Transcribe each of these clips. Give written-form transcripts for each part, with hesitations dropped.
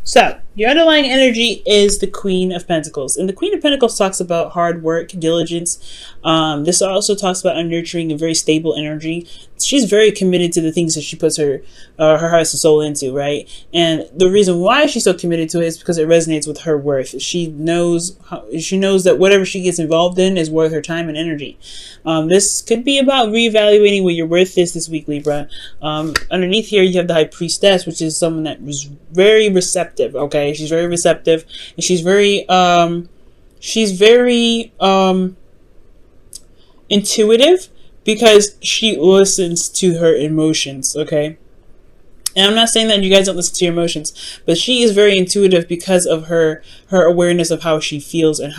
So, your underlying energy is the Queen of Pentacles. And the Queen of Pentacles talks about hard work, diligence. This also talks about nurturing a very stable energy. She's very committed to the things that she puts her heart and soul into, right? And the reason why she's so committed to it is because it resonates with her worth. She knows that whatever she gets involved in is worth her time and energy. This could be about reevaluating what your worth is this week, Libra. Underneath here, you have the High Priestess, which is someone that was very receptive. Okay, she's very receptive, and she's very intuitive, because she listens to her emotions. Okay. And I'm not saying that you guys don't listen to your emotions, but she is very intuitive because of her awareness of how she feels and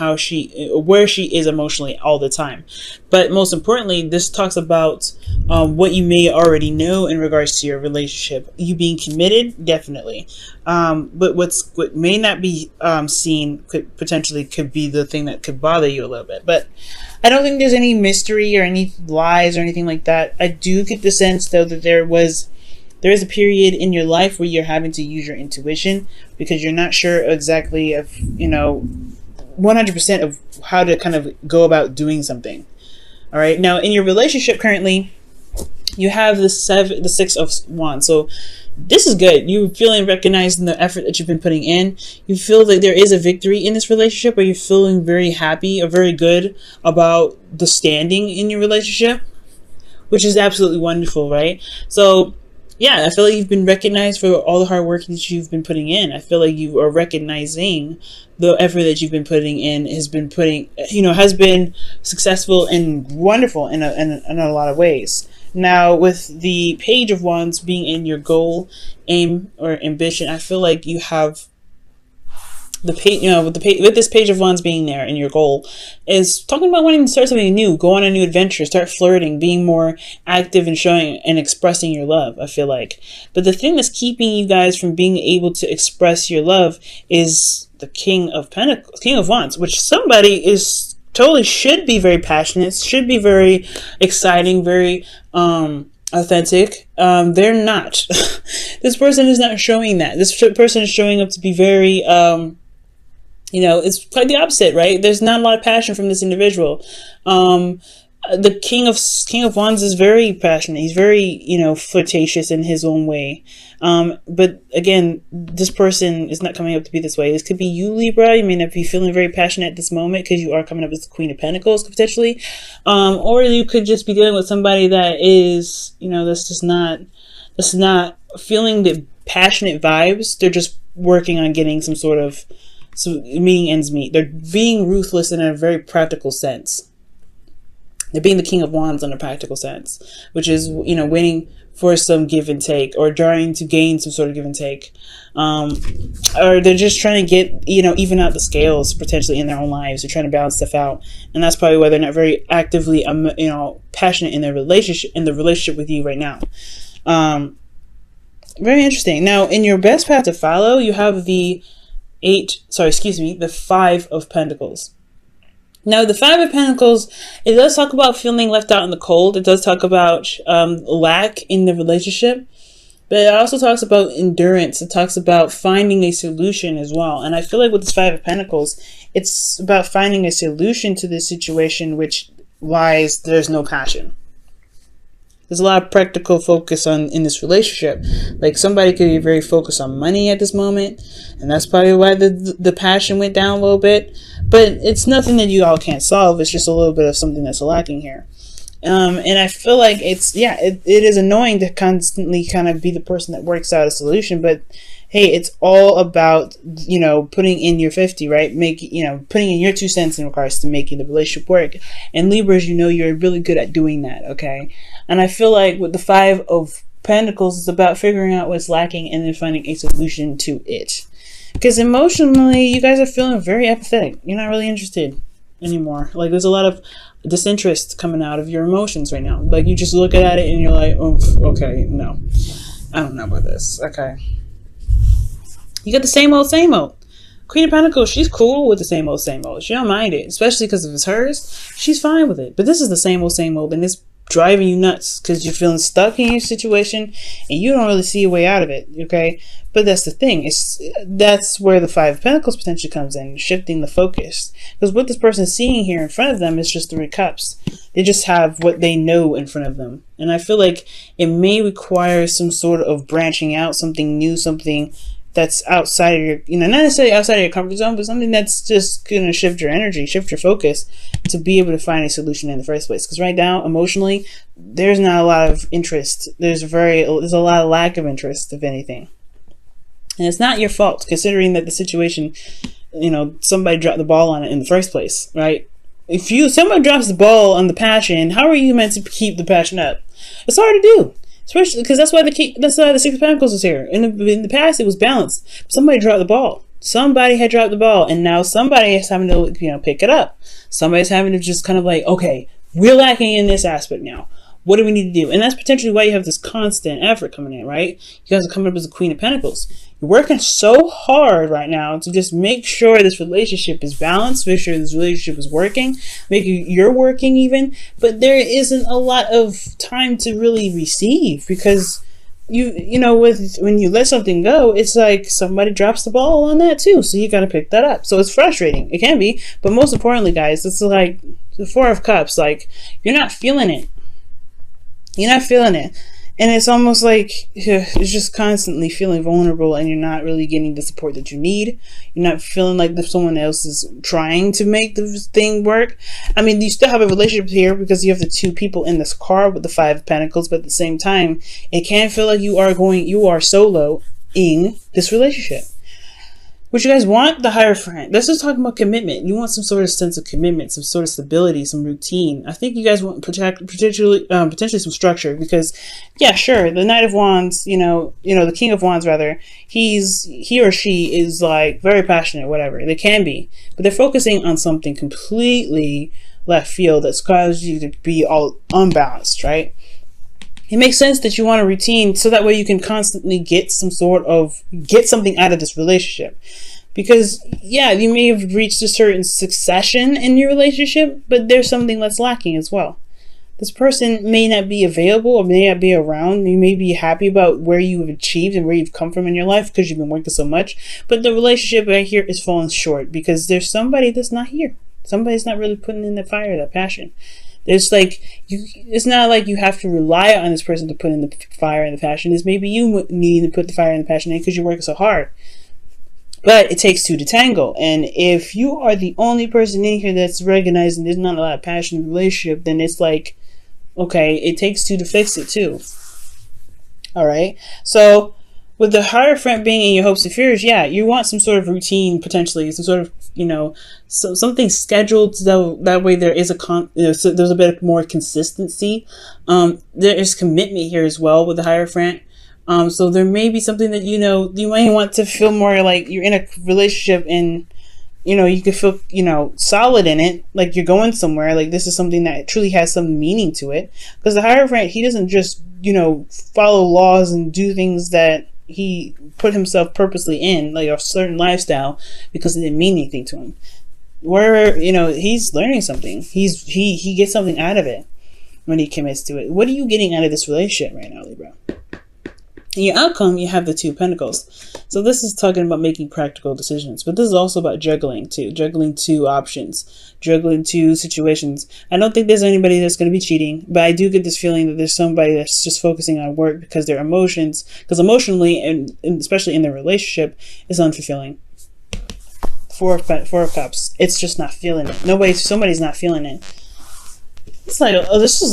where she is emotionally all the time. But most importantly, this talks about what you may already know in regards to your relationship. You being committed, definitely. But what may not be seen could be the thing that could bother you a little bit. But I don't think there's any mystery or any lies or anything like that. I do get the sense, though, that there is a period in your life where you're having to use your intuition because you're not sure exactly of, 100% of how to kind of go about doing something. All right. Now, in your relationship currently, you have the Six of Wands. So this is good. You're feeling recognized in the effort that you've been putting in. You feel that there is a victory in this relationship, or you're feeling very happy or very good about the standing in your relationship, which is absolutely wonderful, right? So yeah, I feel like you've been recognized for all the hard work that you've been putting in. I feel like you are recognizing the effort that you've been putting in has been successful and wonderful in a lot of ways. Now, with the Page of Wands being in your goal, aim, or ambition, I feel like you have the page, with this Page of Wands being there in your goal, is talking about wanting to start something new, go on a new adventure, start flirting, being more active and showing and expressing your love, I feel like. But the thing that's keeping you guys from being able to express your love is the King of Wands, which somebody is totally should be very passionate, should be very exciting, very authentic. They're not. This person is not showing that. This person is showing up to be very it's quite the opposite, right? There's not a lot of passion from this individual. The King of Wands is very passionate. He's very, flirtatious in his own way. But again, this person is not coming up to be this way. This could be you, Libra. You may not be feeling very passionate at this moment because you are coming up as the Queen of Pentacles, potentially. Or you could just be dealing with somebody that is, that's not feeling the passionate vibes. They're just working on getting meeting ends meet. They're being ruthless in a very practical sense. They're being the King of Wands in a practical sense, which is, waiting for some give and take, or trying to gain some sort of give and take. Or they're just trying to get, even out the scales potentially in their own lives. They're trying to balance stuff out. And that's probably why they're not very actively, passionate in the relationship with you right now. Very interesting. Now, in your best path to follow, you have the Five of Pentacles. Now, the Five of Pentacles, it does talk about feeling left out in the cold. It does talk about lack in the relationship. But it also talks about endurance. It talks about finding a solution as well. And I feel like with this Five of Pentacles, it's about finding a solution to this situation, which lies there's no passion. There's a lot of practical focus in this relationship. Like, somebody could be very focused on money at this moment, and that's probably why the passion went down a little bit. But it's nothing that you all can't solve. It's just a little bit of something that's lacking here. And I feel like it is annoying to constantly kind of be the person that works out a solution. But hey, it's all about, putting in your 50, right? Putting in your 2 cents in regards to making the relationship work. And Libras, you're really good at doing that, okay? And I feel like with the Five of Pentacles, it's about figuring out what's lacking and then finding a solution to it. Because emotionally, you guys are feeling very apathetic. You're not really interested anymore. Like, there's a lot of disinterest coming out of your emotions right now. Like, you just look at it and you're like, oh, okay, no. I don't know about this. Okay. You got the same old, same old. Queen of Pentacles, she's cool with the same old, same old. She don't mind it, especially because if it's hers. She's fine with it. But this is the same old, and this driving you nuts because you're feeling stuck in your situation and you don't really see a way out of it. Okay, but that's the thing. That's where the Five of Pentacles potentially comes in, shifting the focus. Because what this person is seeing here in front of them is just 3 cups. They just have what they know in front of them, and I feel like it may require some sort of branching out, something new, something that's outside of your, not necessarily outside of your comfort zone, but something that's just going to shift your energy, shift your focus to be able to find a solution in the first place. Because right now, emotionally, there's not a lot of interest. There's a lot of lack of interest, if anything. And it's not your fault, considering that the situation, somebody dropped the ball on it in the first place, right? If somebody drops the ball on the passion, how are you meant to keep the passion up? It's hard to do. Especially because that's why the Six of Pentacles is here. In the past, it was balanced. Somebody dropped the ball. Somebody had dropped the ball, and now somebody is having to, pick it up. Somebody's having to just kind of like, okay, we're lacking in this aspect now. What do we need to do? And that's potentially why you have this constant effort coming in, right? You guys are coming up as the Queen of Pentacles. You're working so hard right now to just make sure this relationship is balanced, make sure this relationship is working, make you're working even, but there isn't a lot of time to really receive because when you let something go, it's like somebody drops the ball on that too, so you got to pick that up. So it's frustrating. It can be, but most importantly, guys, it's like the Four of Cups. Like, you're not feeling it. You're not feeling it. And it's almost like it's just constantly feeling vulnerable and you're not really getting the support that you need. You're not feeling like someone else is trying to make the thing work. I mean, you still have a relationship here because you have the 2 people in this card with the Five of Pentacles, but at the same time, it can feel like you are soloing this relationship. What you guys want? The Hierophant. This is talking about commitment. You want some sort of sense of commitment, some sort of stability, some routine. I think you guys want potentially some structure because, yeah, sure, the Knight of Wands, the King of Wands rather, he or she is like very passionate, whatever. They can be, but they're focusing on something completely left field that's caused you to be all unbalanced, right? It makes sense that you want a routine so that way you can constantly get something out of this relationship. Because, yeah, you may have reached a certain succession in your relationship, but there's something that's lacking as well. This person may not be available or may not be around. You may be happy about where you have achieved and where you've come from in your life because you've been working so much. But the relationship right here is falling short because there's somebody that's not here. Somebody's not really putting in the fire, that passion. It's not like you have to rely on this person to put in the fire and the passion. It's maybe you need to put the fire and the passion in because you're working so hard. But it takes 2 to tango. And if you are the only person in here that's recognizing there's not a lot of passion in the relationship, then it's like, okay, it takes 2 to fix it too. All right. So with the Hierophant being in your hopes and fears, yeah, you want some sort of routine, potentially, some sort of, something scheduled so that way there is so there's a bit more consistency. There is commitment here as well with the Hierophant. So there may be something that, you might want to feel more like you're in a relationship and, you can feel, solid in it, like you're going somewhere, like this is something that truly has some meaning to it. Because the Hierophant, he doesn't just, follow laws and do things that he put himself purposely in, like a certain lifestyle, because it didn't mean anything to him. Where, he's learning something. He gets something out of it when he commits to it. What are you getting out of this relationship right now, Libra? In your outcome, you have the 2 Pentacles. So this is talking about making practical decisions, but this is also about juggling too. Juggling 2 options, juggling 2 situations. I don't think there's anybody that's going to be cheating, but I do get this feeling that there's somebody that's just focusing on work because their emotions, because emotionally, and especially in their relationship, is unfulfilling. Four of Cups. It's just not feeling it. Somebody's not feeling it. It's like, oh, this is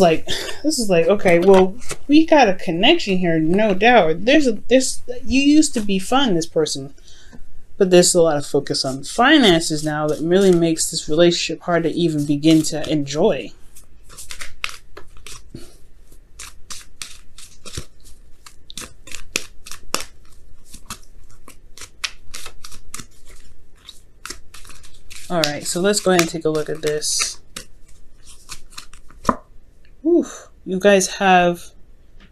like, okay, well, we got a connection here, no doubt. You used to be fun, this person, but there's a lot of focus on finances now that really makes this relationship hard to even begin to enjoy. All right, so let's go ahead and take a look at this. Oof, you guys have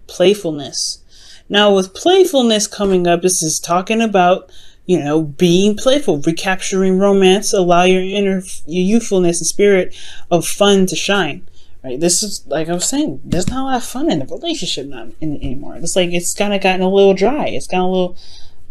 playfulness. Now with playfulness coming up, this is talking about, being playful, recapturing romance, allow your youthfulness and spirit of fun to shine, right? This is, like I was saying, there's not a lot of fun in the relationship not anymore. It's like it's kind of gotten a little dry. It's gotten a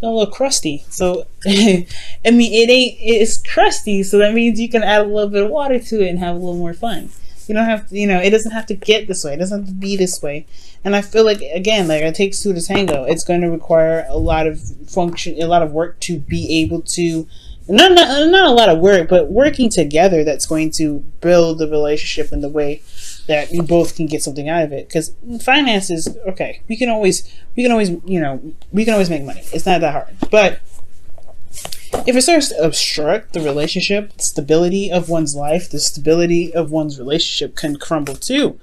little crusty. So I mean, it's crusty, so that means you can add a little bit of water to it and have a little more fun. You don't have to, it doesn't have to get this way. It doesn't have to be this way. And I feel like, again, like it takes two to tango. It's going to require a lot of work to be able to, not a lot of work, but working together that's going to build the relationship in the way that you both can get something out of it. Because finances, okay, we can always make money. It's not that hard. But if it starts to obstruct the relationship, the stability of one's life, the stability of one's relationship can crumble too.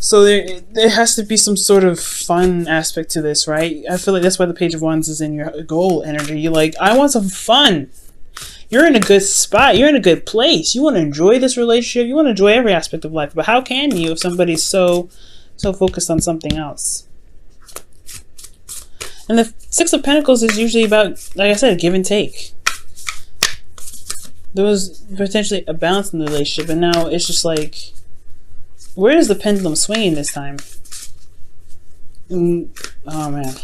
So there has to be some sort of fun aspect to this, right? I feel like that's why the Page of Wands is in your goal energy. You're like, I want some fun. You're in a good spot. You're in a good place. You want to enjoy this relationship. You want to enjoy every aspect of life. But how can you if somebody's so focused on something else? And the Six of Pentacles is usually about, like I said, give and take. There was potentially a balance in the relationship, and now it's just like, where is the pendulum swinging this time? Oh man.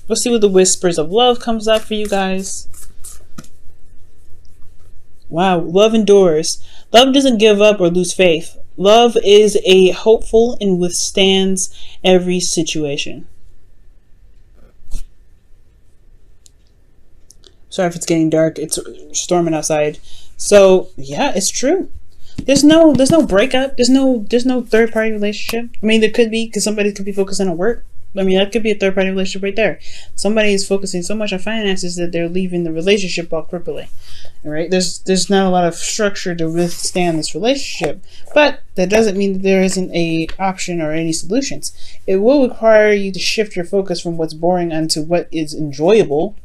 Let's see what the Whispers of Love comes up for you guys. Wow, love endures. Love doesn't give up or lose faith. Love is a hopeful and withstands every situation. Sorry if it's getting dark. It's storming outside. So yeah, it's true. There's no breakup. There's no third party relationship. I mean, there could be, because somebody could be focusing on work. I mean, that could be a third party relationship right there. Somebody is focusing so much on finances that they're leaving the relationship all crippling. All right, there's not a lot of structure to withstand this relationship, but that doesn't mean that there isn't a option or any solutions. It will require you to shift your focus from what's boring onto what is enjoyable.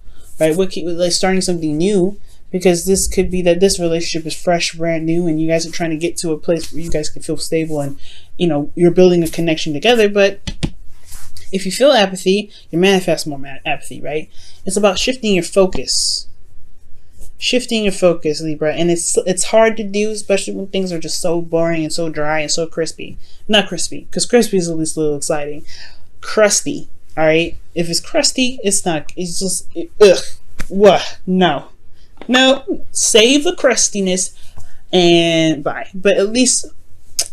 Right, like starting something new, because this could be that this relationship is fresh, brand new, and you guys are trying to get to a place where you guys can feel stable and you're building a connection together. But if you feel apathy, you manifest more apathy, right? It's about shifting your focus. Shifting your focus, Libra, and it's hard to do, especially when things are just so boring and so dry and so crispy. Not crispy, because crispy is at least a little exciting. Crusty. All right, if it's crusty, it's not. It's just ugh. What? No. Save the crustiness and bye. But at least,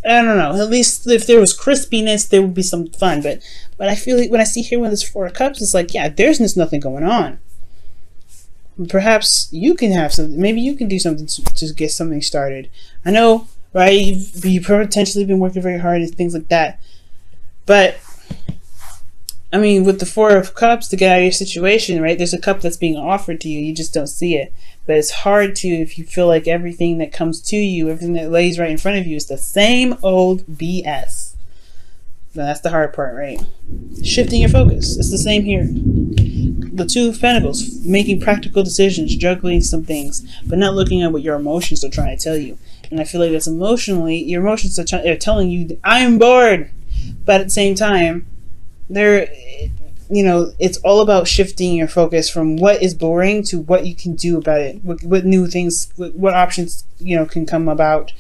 I don't know. At least if there was crispiness, there would be some fun. But I feel like when I see here when there's Four of Cups, it's like, yeah, there's just nothing going on. Perhaps you can have something. Maybe you can do something to get something started. I know, right? You've potentially been working very hard and things like that, but. I mean, with the Four of Cups, to get out of your situation, right? There's a cup that's being offered to you. You just don't see it. But it's hard to, if you feel like everything that comes to you, everything that lays right in front of you is the same old BS. Now, that's the hard part, right? Shifting your focus. It's the same here. The Two of Pentacles, making practical decisions, juggling some things, but not looking at what your emotions are trying to tell you. And I feel like that's emotionally, your emotions are telling you, I'm bored. But at the same time, it's all about shifting your focus from what is boring to what you can do about it. What new things, what options, can come about.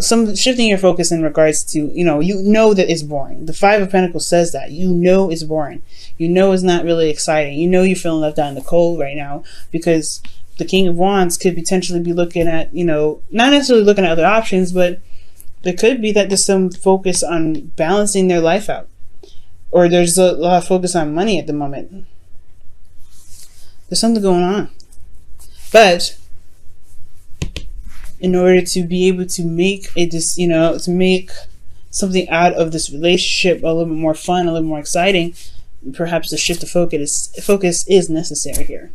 Some shifting your focus in regards to, that it's boring. The Five of Pentacles says that. It's boring. It's not really exciting. You're feeling left out in the cold right now because the King of Wands could potentially be looking at, not necessarily looking at other options, but there could be that there's some focus on balancing their life out. Or there's a lot of focus on money at the moment. There's something going on. But in order to be able to make to make something out of this relationship a little bit more fun, a little more exciting, perhaps the shift of focus is necessary here.